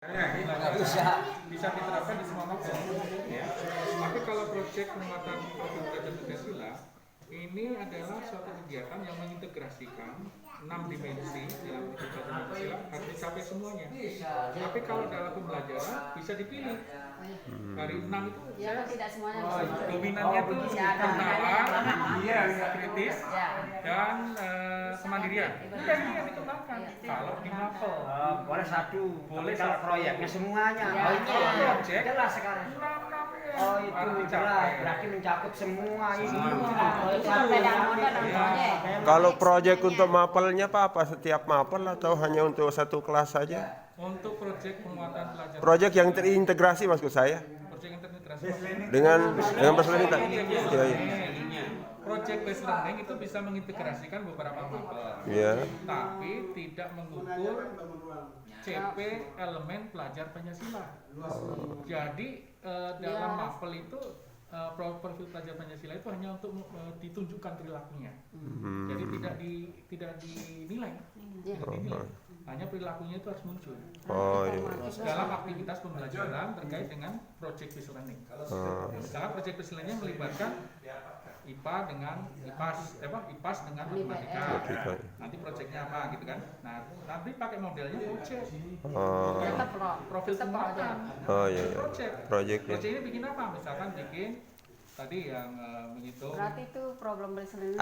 Bisa diterapkan di semua mapel. Ya. Tapi kalau proyek penguatan profil belajar Pancasila ini adalah suatu kegiatan yang mengintegrasikan 6 dimensi dalam profil belajar Pancasila harus dicapai semuanya. Tapi kalau dalam pembelajaran bisa dipilih. Dari 6 itu ya, tidak semuanya dominannya itu kenalan, kritis, dan kemandirian. Udah ini yang dikembangkan. Kalau di mapel boleh satu, boleh kalau satu. proyeknya semuanya. Ya, Oh itu project jelas sekarang. 6 Oh itu jelas, berarti mencakup semua ini. Itu perbedaan model dan proyek. Kalau proyek untuk mapelnya apa setiap mapel atau hanya untuk satu kelas saja? Untuk proyek penguatan pelajaran. Proyek yang terintegrasi maksud saya Proyek yang terintegrasi dengan base learning tadi. Iya, iya. Project based learning itu bisa mengintegrasikan beberapa mapel. Iya. Tapi tidak mengukur CP elemen pelajar Pancasila. Jadi dalam mapel itu profil pelajar Pancasila itu hanya untuk ditunjukkan perilakunya. Jadi tidak dinilai. Hanya perilakunya itu harus muncul. Oh iya. Dalam aktivitas pembelajaran terkait dengan project based learning. Misalnya project based learning melibatkan IPA dengan IPAS dengan matematika. Nanti projectnya apa gitu kan? Nah, nanti pakai modelnya project. Profil penguatan. Oh iya. Project ini bikin apa? Misalkan bikin tadi yang menghitung. Berarti itu problem based learning.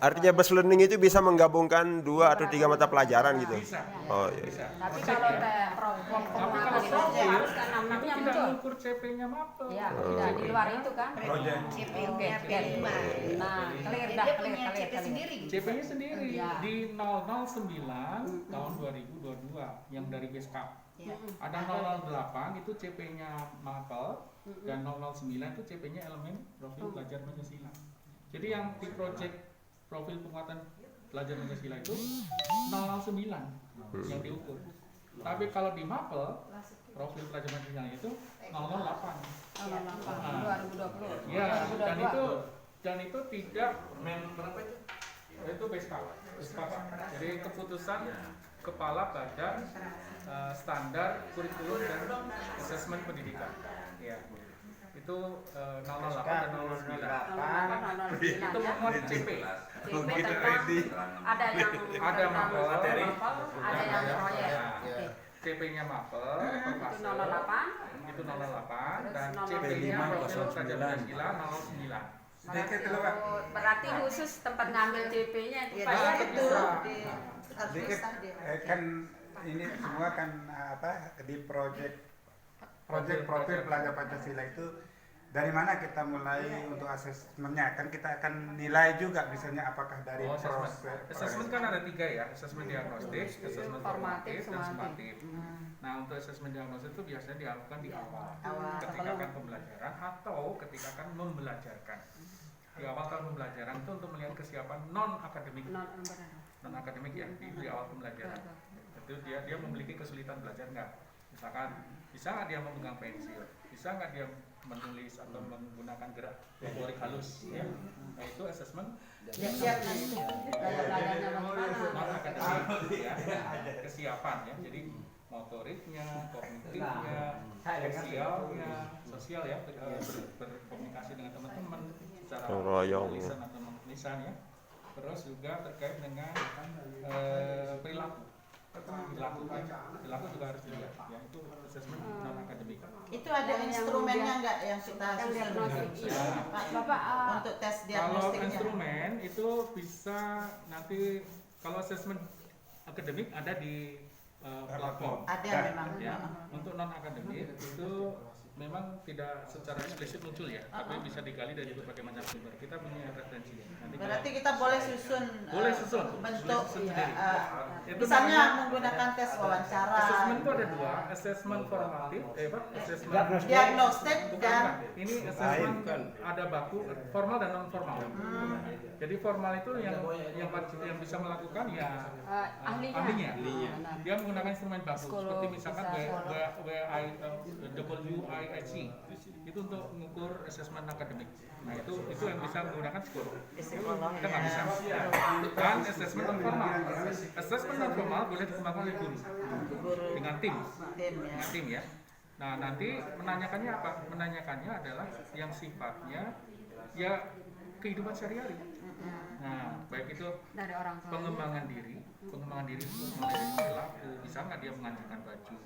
Artinya base learning itu bisa menggabungkan 2 atau 3 mata pelajaran gitu. Bisa. Oh iya. Bisa. Tapi kalau penguatan itu harus kan 6-nya tidak muncul. mengukur CP-nya mapel. Ya, tidak di luar itu kan. CP-nya P5. Nah, clear dah, Dia punya clear. CP sendiri. CP-nya sendiri Ya. di 009 tahun 2022 yang dari Beskap. Ya. Ada 008 itu CP-nya mapel dan 009 itu CP-nya elemen profil belajar Pancasila. Jadi yang di project profil penguatan belajar Pancasila itu 009 yang diukur. Tapi kalau di mapel profil pelajar Pancasila itu 008. 2020. Ya, dan itu tidak berapa itu? Itu Beskap. Jadi keputusan Kepala Badan Standar Kurikulum dan Asesmen Pendidikan. Ya. Itu 008 dan 009. Itu memuat CP. Ada yang Ada mapel, ada yang proyek. Oke. CP-nya mapel, Itu 08. itu 08 dan Terus CP-nya profil pelajar Pancasila 09. Berarti khusus tempat ngambil CP-nya itu Ya, Pak. betul. Sedikit kan ini semua kan di project profil pelajar Pancasila itu dari mana kita mulai untuk asesmennya? Kan kita akan nilai juga misalnya apakah dari Asesmen kan ada 3 ya, asesmen diagnostik, asesmen formatif, dan sumatif. Nah untuk asesmen diagnostik itu biasanya dilakukan di awal ketika akan pembelajaran atau ketika akan membelajarkan. Di awal tahun pembelajaran itu untuk melihat kesiapan non akademik ya di awal pembelajaran. Itu dia memiliki kesulitan belajar nggak? Misalkan bisa nggak dia memegang pensil, bisa nggak dia menulis atau menggunakan gerak motorik halus ya. Nah itu asesmen Siap nanti belajarnya bagaimana. non akademik ya, kesiapan ya. Jadi motoriknya, kognitifnya, sosial ya, berkomunikasi dengan teman-teman secara tulisan atau non tulisan ya. Terus juga terkait dengan perilaku juga harus dilihat ya, itu asesmen non akademik. Itu ada instrumennya nggak yang kita diagnostik? Bapak untuk tes Kalau diagnostiknya? instrumen itu bisa nanti kalau asesmen akademik ada di platform. Ada memang. Ya, untuk non akademik itu memang tidak secara eksplisit muncul ya, tapi bisa digali dari berbagai macam sumber. Kita punya referensi. Nanti Berarti kita boleh susun bentuk Itu misalnya namanya- menggunakan tes wawancara. Asesmen itu ada 2, asesmen formatif, asesmen Diagnostik bukan. dan Ini asesmen ada baku formal dan non formal. Jadi formal itu yang bisa melakukan ya ahlinya. Dia menggunakan instrumen baku seperti misalkan WI IIC itu untuk mengukur asesmen akademik. Nah itu yang bisa menggunakan psikolog. Kita nggak bisa. Dan asesmen non formal. Asesmen non formal boleh dikembangkan oleh guru dengan tim ya. Nah nanti menanyakannya apa? Menanyakannya adalah yang sifatnya ya kehidupan sehari-hari. Nah baik itu Dari orang tua. pengembangan diri itu mulai dari perilaku, bisa nggak dia mengajukan baju,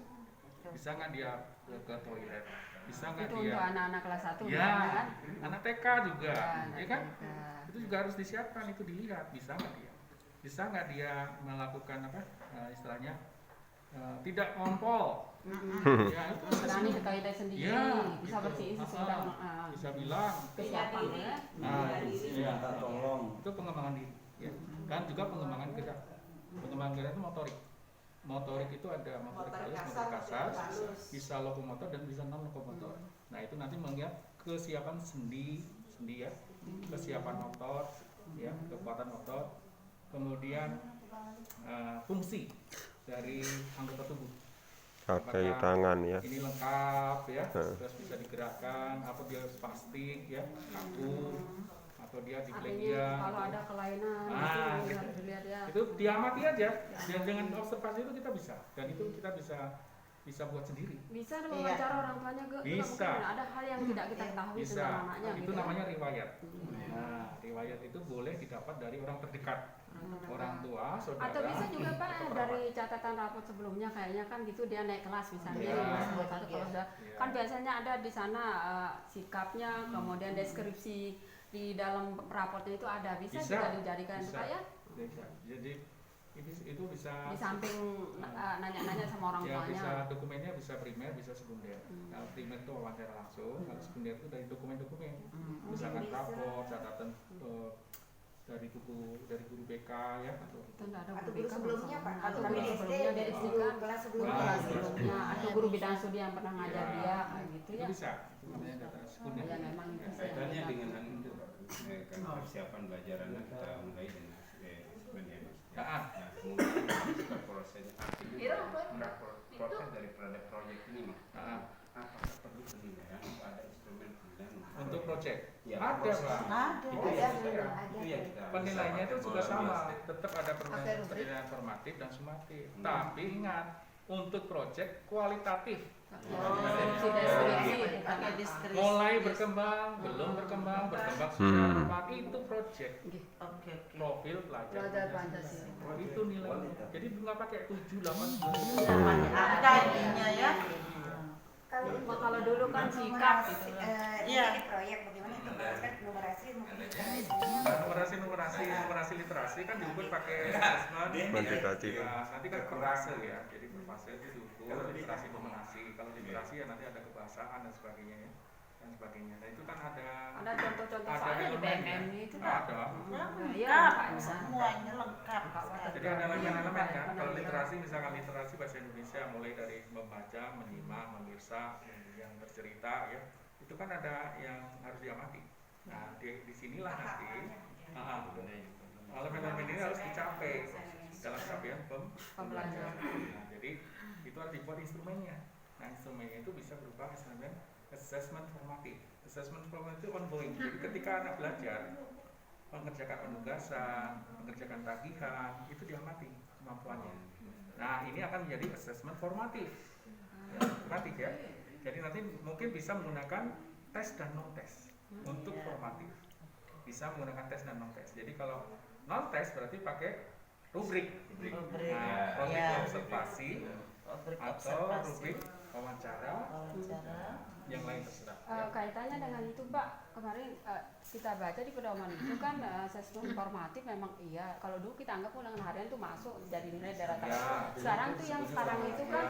bisa nggak dia ke toilet, bisa nggak Itu dia untuk anak-anak kelas 1 ya kan? anak TK juga ya kan, itu juga harus disiapkan, itu dilihat bisa nggak dia melakukan apa istilahnya tidak ngompol. Ya itu Berani ke toilet sendiri, ya, bisa bersihin sesudah bisa bilang kesiapan ya. minta tolong. Itu pengembangan diri ya. Dan juga pengembangan gerak. Pengembangan gerak itu motorik itu ada motorik halus, motorik kasar, bisa lokomotor dan bisa non lokomotor. Nah itu nanti melihat kesiapan sendi ya, kesiapan otot ya, kekuatan otot, kemudian fungsi dari anggota tubuh. Kaki, Apakah tangan ya. ini lengkap ya, terus bisa digerakkan, apa dia spastik ya, kaku, atau dia diplegia. Kalau ada kelainan itu harus dilihat ya. Itu diamati aja, dan dengan observasi itu kita bisa, dan itu kita bisa buat sendiri. Bisa wawancara orang tuanya juga Bisa. mungkin ada hal yang tidak kita ketahui Bisa, tentang anaknya itu gitu ya. namanya riwayat. Nah, riwayat itu boleh didapat dari orang terdekat, orang tua, saudara. Atau bisa juga Pak atau perawat. dari catatan rapot sebelumnya kayaknya kan gitu dia naik kelas misalnya Iya. kelas 21 kalau udah Iya. kan biasanya ada di sana sikapnya kemudian deskripsi di dalam rapotnya itu ada bisa juga dijadikan bisa. Pak ya Bisa. Jadi itu bisa di samping nanya-nanya sama orang ya, tuanya. bisa dokumennya bisa primer, bisa sekunder. Kalau primer itu wawancara langsung, kalau sekunder itu dari dokumen-dokumen, misalkan rapor, catatan dari guru BK ya, atau Itu enggak ada Atau guru guru BK sebelumnya, Pak. atau Kalau guru kami sebelumnya SD, dari SD guru kan kelas sebelumnya. Kelas sebelumnya atau guru bidang studi yang pernah ngajar Ya. dia kayak gitu itu ya. bisa. Itu namanya data sekunder. Ya memang itu sih. Kaitannya dengan itu kan persiapan belajarannya kita mulai dengan asesmen ya Mas. Ah. Nah, kemudian proses artinya proses dari proyek ini Mas. Ah. Apakah perlu penilaian atau ada instrumen penilaian Untuk project Ya, ada proses. Pak. Ada. Itu Ada, yang kita Itu yang kita penilaiannya itu juga sama, tetap ada Pakai rubrik. penilaian formatif dan sumatif. Tapi ingat, untuk project kualitatif. Deskripsi deskripsi Pakai deskripsi. Mulai berkembang, belum berkembang sudah apa itu project. Oke. Profil pelajar Belajar Pancasila. itu nilainya. Jadi nggak pakai 7, 8, 9. Ada ininya ya. Kalau dulu kan sikap gitu. Iya. Ini proyek bagaimana itu kan numerasi mungkin Numerasi literasi kan diukur pakai asesmen Kuantitatif. ya, nanti kan per fase ya, jadi per fase itu diukur literasi numerasi. Kalau literasi ya nanti ada kebahasaan dan sebagainya ya, Nah itu kan ada Contoh-contoh ada soalnya di elemennya. BMN itu Pak. Ada. Iya, Pak. Semuanya lengkap. Jadi ada elemen-elemen kan. Kalau literasi misalkan literasi bahasa Indonesia mulai dari membaca, menyimak, memirsa, yang bercerita ya, itu kan ada yang harus diamati. Nah di sinilah nanti elemen-elemen ini harus dicapai dalam capaian pembelajaran. Nah, jadi itu harus dibuat instrumennya. Nah instrumennya itu bisa berupa instrumen assessment formatif. Assessment formatif itu ongoing. Jadi ketika anak belajar mengerjakan penugasan, mengerjakan tagihan, itu diamati kemampuannya. Nah ini akan menjadi assessment formatif. Formatif ya. Jadi nanti mungkin bisa menggunakan tes dan non tes untuk formatif. Bisa menggunakan tes dan non tes. Jadi kalau non tes berarti pakai rubrik. Nah, rubrik observasi atau rubrik wawancara yang lain terserah. Kaitannya dengan itu Pak, kemarin kita baca di pedoman itu kan asesmen formatif memang iya. Kalau dulu kita anggap ulangan harian itu masuk jadi nilai daerah Ya. Sekarang tuh yang sekarang itu kan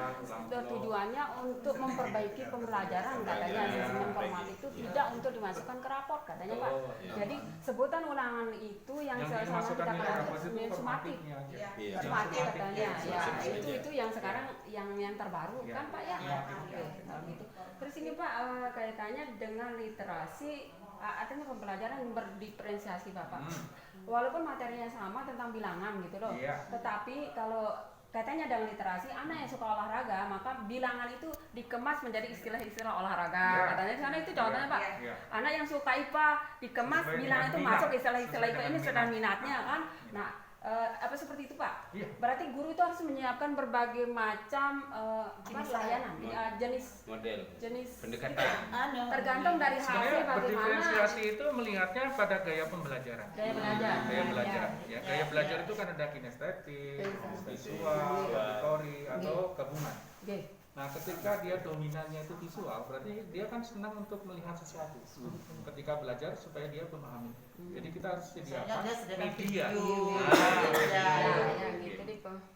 tujuannya untuk memperbaiki pembelajaran katanya asesmen formatif itu tidak untuk dimasukkan ke raport katanya Pak. Jadi sebutan ulangan itu yang sama dimasukkan kita nilai raport itu kenal sumatif. formatifnya aja. Formatif katanya ya. Sumatif. Itu yang sekarang yang terbaru Ya. kan Pak ya. Ya. Oke, kalau gitu. Terus ini Pak kaitannya dengan literasi artinya pembelajaran yang berdiferensiasi Bapak. Walaupun materinya sama tentang bilangan gitu loh. Iya. Tetapi kalau katanya dengan literasi anak yang suka olahraga maka bilangan itu dikemas menjadi istilah-istilah olahraga. Katanya sana itu contohnya Pak. Anak yang suka IPA dikemas bilangan itu masuk istilah-istilah IPA ini sudah minatnya kan. Nah, apa seperti itu Pak? Berarti guru itu harus menyiapkan berbagai macam layanan, jenis pendekatan. tergantung dari hasil Sebenarnya bagaimana. berdiferensiasi itu melihatnya pada gaya pembelajaran. Gaya belajar. Gaya belajar. Ya, gaya belajar itu kan ada kinestetik, visual, auditory, atau gabungan. Nah, ketika dia dominannya itu visual, berarti dia kan senang untuk melihat sesuatu. Ketika belajar supaya dia memahami. Jadi kita harus sediakan media.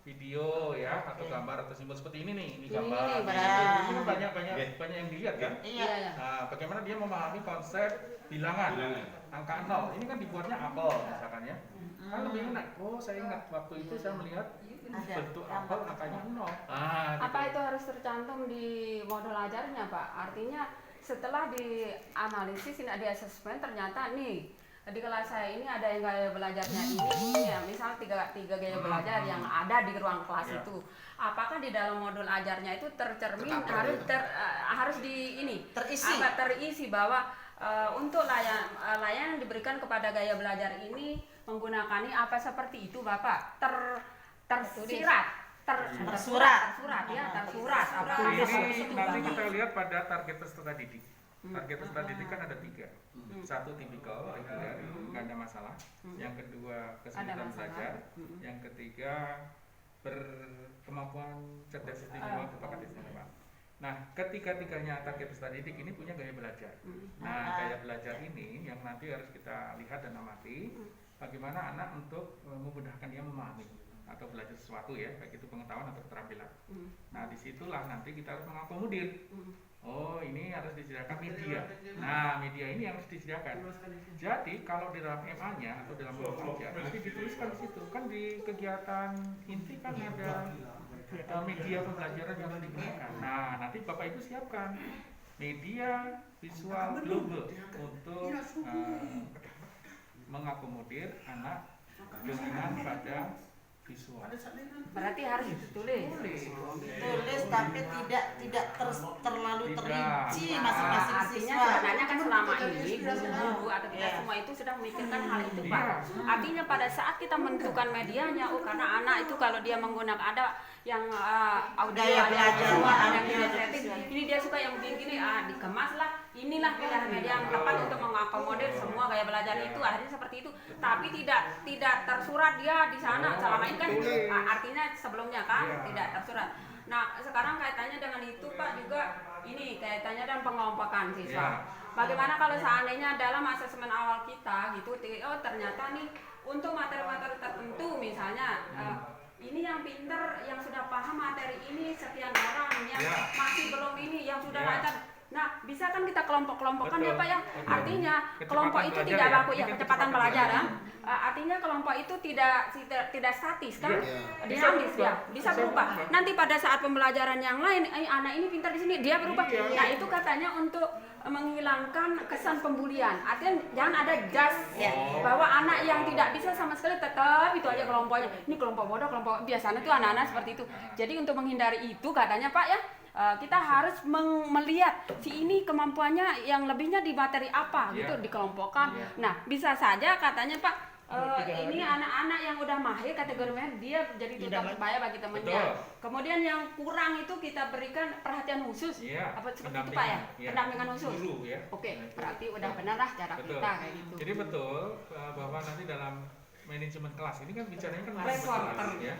Video ya, atau gambar atau simbol seperti ini nih, ini gambar. Ini banyak yang dilihat kan? Iya. Nah, bagaimana dia memahami konsep bilangan, angka 0. Ini kan dibuatnya apel misalkan ya. Kan lebih enak. Oh, saya ingat waktu itu saya melihat bentuk apel angkanya 0. Apa itu harus tercantum di modul ajarnya Pak? Artinya setelah dianalisis, di asesmen ternyata nih di kelas saya ini ada yang gaya belajarnya ini ya, misal tiga gaya belajar yang ada di ruang kelas itu. Apakah di dalam modul ajarnya itu tercermin harus terisi bahwa untuk layanan yang diberikan kepada gaya belajar ini menggunakan apa seperti itu Bapak? Tersurat ya, tersurat. Ini nanti kita lihat pada target peserta didik. Target peserta didik kan ada 3. Satu tipikal, reguler, nggak ada masalah. Yang kedua kesulitan belajar. Yang ketiga berkemampuan cerdas istimewa, berbakat istimewa. Nah, ketiga-tiganya target peserta didik ini punya gaya belajar. Nah, gaya belajar ini yang nanti harus kita lihat dan amati bagaimana anak untuk memudahkan dia memahami atau belajar sesuatu ya, baik itu pengetahuan atau keterampilan. Nah, disitulah nanti kita harus mengakomodir. Oh, ini harus disediakan media. Nah, media ini yang harus disediakan. Jadi, kalau di dalam MA-nya atau dalam modul ajar, nanti dituliskan di situ. Kan di kegiatan inti kan ada media pembelajaran yang harus digunakan. Nah, nanti Bapak Ibu siapkan media visual global untuk mengakomodir anak dominan pada visual. Berarti harus ditulis. Tulis tapi tidak terlalu terinci masing-masing Artinya siswa. sebenarnya kan selama ini guru atau kita semua itu sudah memikirkan hal itu Pak. Artinya pada saat kita menentukan medianya, karena anak itu kalau dia menggunakan ada yang audio, Gaya belajar, ada yang kinestetik, ini dia suka yang begini, dikemas lah. Inilah pilihan media yang tepat untuk mengakomodir semua gaya belajar itu. Akhirnya seperti itu, tapi tidak tersurat dia di sana. Selama ini kan artinya sebelumnya kan tidak tersurat. Nah, sekarang kaitannya dengan itu Pak juga ini kaitannya dengan pengelompokan siswa. Bagaimana kalau seandainya dalam asesmen awal kita gitu, ternyata nih untuk materi-materi tertentu misalnya ini yang pinter, yang sudah paham materi ini sekian orang, yang masih belum ini, yang sudah lancar. Nah, bisa kan kita kelompok-kelompokkan ya Pak ya. Artinya kelompok itu tidak baku ya, kecepatan belajar. Artinya kelompok itu tidak statis kan? Dinamis ya, bisa berubah. Nanti pada saat pembelajaran yang lain, anak ini pintar di sini, dia berubah. Nah, itu katanya untuk menghilangkan kesan pembulian. Artinya jangan ada judge bahwa anak yang tidak bisa sama sekali tetap itu aja kelompoknya. Ini kelompok bodoh, kelompok biasanya tuh anak-anak seperti itu. Jadi untuk menghindari itu katanya Pak ya, kita harus melihat si ini kemampuannya yang lebihnya di materi apa gitu dikelompokkan. Nah, bisa saja katanya Pak ini anak-anak yang udah mahir kategorinya dia jadi tutor sebaya bagi temannya. Kemudian yang kurang itu kita berikan perhatian khusus. Apa seperti itu Pak ya? Pendampingan khusus. Oke, berarti udah benar lah cara kita kayak gitu. Jadi betul bahwa nanti dalam manajemen kelas ini kan bicaranya kan manajemen kelas ya.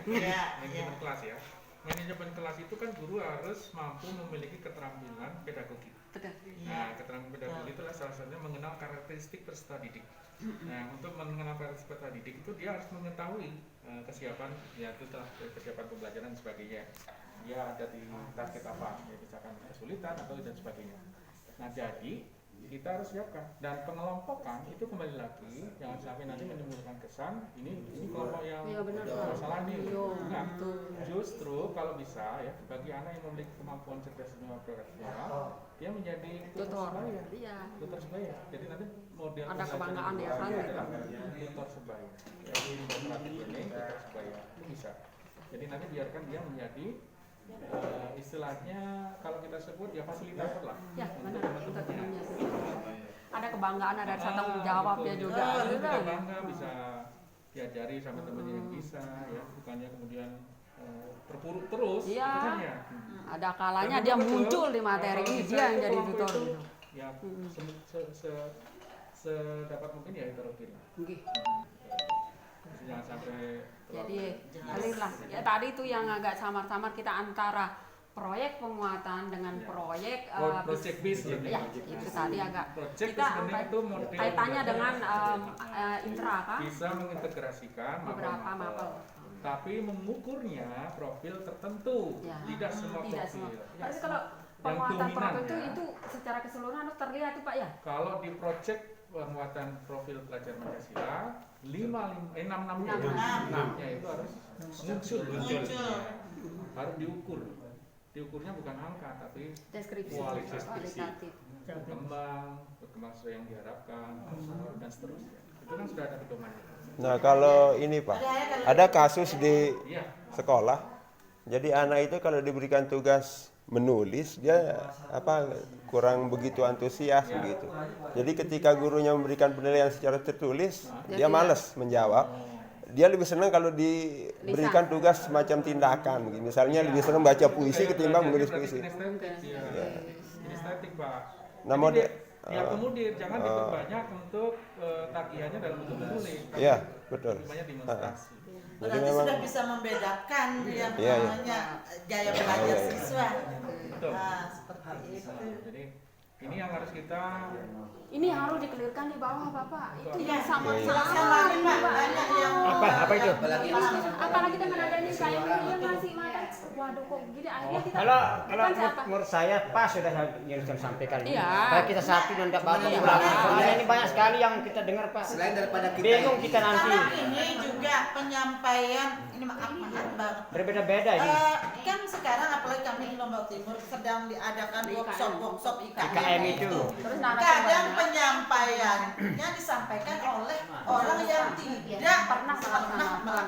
Manajemen kelas ya. Manajemen kelas itu kan guru harus mampu memiliki keterampilan pedagogik. Betul. Nah, keterampilan pedagogik itulah salah satunya mengenal karakteristik peserta didik. Nah, untuk mengenal karakteristik peserta didik itu dia harus mengetahui kesiapan, ya itu telah kesiapan pembelajaran dan sebagainya. Dia ada di target apa, ya, misalkan kesulitan atau dan sebagainya. Nah, jadi kita harus siapkan dan pengelompokan itu kembali lagi jangan sampai nanti menimbulkan kesan ini kelompok yang masalah nih. Nah, justru kalau bisa ya bagi anak yang memiliki kemampuan cerdas istimewa dia menjadi tutor sebaya. Jadi nanti model ada kebanggaan dia kan adalah tutor sebaya. Jadi ini tutor sebaya itu bisa. Jadi nanti biarkan dia menjadi istilahnya kalau kita sebut ya fasilitator lah. Ya, untuk benar. Untuk teman-temannya. temannya. Ada kebanggaan, ada rasa tanggung jawab dia juga. Dia Gitu juga kan. bangga bisa diajari sama temannya yang bisa, ya bukannya kemudian terpuruk terus. Iya. Itu kan ya. Ada kalanya Dan dia betul, muncul di materi kalau ini, bisa dia yang itu jadi waktu tutor itu, gitu. Ya sedapat mungkin ya heterogen lah. Nggih. Jangan sampai Jadi alirlah. Ya tadi itu yang agak samar-samar kita antara proyek penguatan dengan Ya. proyek project base ya. ya itu tadi agak Project kita sebenarnya itu model kaitannya belajar dengan yang intra kan bisa mengintegrasikan beberapa mapel. tapi mengukurnya profil tertentu, Ya. tidak semua Tidak profil. semua. Tapi kalau penguatan dominan profil ya. itu secara keseluruhan harus terlihat tuh Pak ya. Kalau di project penguatan profil pelajar Pancasila 6-6-nya itu harus muncul. Harus diukur. Diukurnya bukan angka tapi Deskripsi kualitatif. berkembang sesuai yang diharapkan dan seterusnya. Itu kan sudah ada pedomannya. Nah kalau ini Pak, ada kasus di Iya. sekolah. Jadi anak itu kalau diberikan tugas menulis dia kurang begitu antusias begitu. Jadi ketika gurunya memberikan penilaian secara tertulis, dia malas menjawab. Dia lebih senang kalau diberikan tugas semacam tindakan. Misalnya lebih senang baca puisi ketimbang menulis puisi. Kinestetik, Pak. Nah, Jadi diakomodir, jangan diperbanyak untuk tagihannya dalam bentuk menulis. Iya, betul. Banyak demonstrasi. Jadi Berarti memang sudah bisa membedakan yang Iya, iya. namanya gaya belajar siswa. Betul. Nah, seperti itu. Jadi ini yang harus kita Ini harus dikelirkan di bawah Bapak. Itu Iya, yang sama sama nih, Pak. Banyak yang Apa itu? apalagi dengan adanya saya dia ngasih makan. Waduh kok gini akhirnya kita Kalau bukan siapa? menurut saya pas sudah yang sampaikan. Iya. Kayak kita satu dan tidak bagus Iya. ulang. Soalnya ini banyak sekali yang kita dengar Pak. Selain daripada kita Bingung kita nanti. sekarang ini juga penyampaian ini maaf banget. Berbeda-beda ini. Kan sekarang apalagi kami di Lombok Timur sedang diadakan Di workshop IKM itu. Terus Kadang narasumbernya penyampaiannya disampaikan oleh orang yang tidak pernah melaksanakan. melakukan